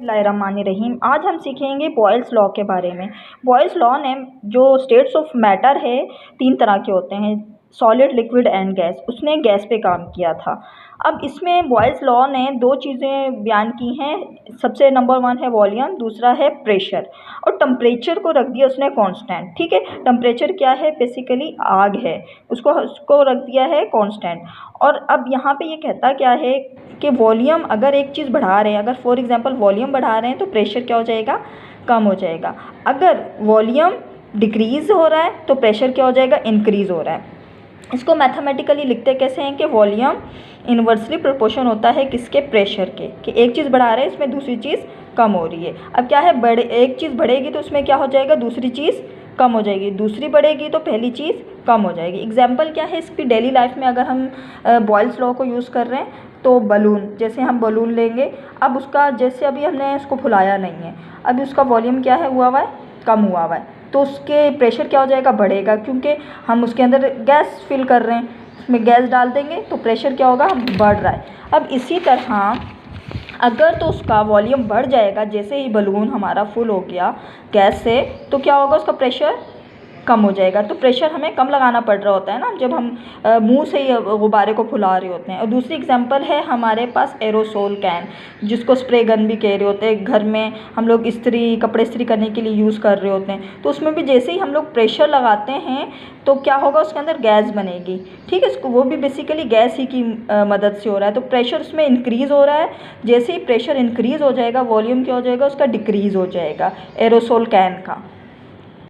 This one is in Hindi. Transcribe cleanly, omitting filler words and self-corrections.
बिस्मिल्लाहिर्रहमानिर्रहीम। आज हम सीखेंगे बॉयल्स लॉ के बारे में। बॉयल्स लॉ ने जो स्टेट्स ऑफ मैटर है 3 तरह के होते हैं, सॉलिड, लिक्विड एंड गैस। उसने गैस पे काम किया था। अब इसमें बॉयल्स लॉ ने 2 चीज़ें बयान की हैं। सबसे नंबर 1 है वॉल्यूम, दूसरा है प्रेशर, और टेम्परेचर को रख दिया उसने कांस्टेंट। ठीक है, टेम्परेचर क्या है? बेसिकली आग है, उसको रख दिया है कांस्टेंट। और अब यहाँ पे ये कहता क्या है कि वॉल्यूम अगर एक चीज़ बढ़ा रहे हैं, अगर फॉर एग्जांपल वॉल्यूम बढ़ा रहे हैं तो प्रेशर क्या हो जाएगा? कम हो जाएगा। अगर वॉल्यूम डिक्रीज़ हो रहा है तो प्रेशर क्या हो जाएगा? इंक्रीज़ हो रहा है। इसको मैथमेटिकली लिखते कैसे हैं कि वॉल्यूम इन्वर्सली प्रोपोर्शन होता है किसके? प्रेशर के, कि एक चीज़ बढ़ा रहे हैं इसमें दूसरी चीज़ कम हो रही है। अब क्या है, एक चीज़ बढ़ेगी तो उसमें क्या हो जाएगा? दूसरी चीज़ कम हो जाएगी, दूसरी बढ़ेगी तो पहली चीज़ कम हो जाएगी। एग्जाम्पल क्या है इसकी? डेली लाइफ में अगर हम बॉयल्स लॉ को यूज़ कर रहे हैं तो बलून, जैसे हम बलून लेंगे, अब उसका जैसे अभी हमने उसको फुलाया नहीं है, अभी उसका वॉल्यूम क्या है हुआ हुआ है? कम हुआ हुआ है, तो उसके प्रेशर क्या हो जाएगा? बढ़ेगा, क्योंकि हम उसके अंदर गैस फिल कर रहे हैं, उसमें गैस डाल देंगे तो प्रेशर क्या होगा? बढ़ रहा है। अब इसी तरह अगर तो उसका वॉल्यूम बढ़ जाएगा, जैसे ही बलून हमारा फुल हो गया गैस से, तो क्या होगा? उसका प्रेशर कम हो जाएगा। तो प्रेशर हमें कम लगाना पड़ रहा होता है ना, जब हम मुंह से ही गुब्बारे को फुला रहे होते हैं। और दूसरी एग्जांपल है हमारे पास एरोसोल कैन, जिसको स्प्रे गन भी कह रहे होते हैं। घर में हम लोग कपड़े इस्त्री करने के लिए यूज़ कर रहे होते हैं, तो उसमें भी जैसे ही हम लोग प्रेशर लगाते हैं तो क्या होगा? उसके अंदर गैस बनेगी। ठीक है, इसको वो भी बेसिकली गैस ही की मदद से हो रहा है। तो प्रेशर उसमें इंक्रीज़ हो रहा है। जैसे ही प्रेशर इंक्रीज़ हो जाएगा, वॉल्यूम क्या हो जाएगा? उसका डिक्रीज़ हो जाएगा एरोसोल कैन का।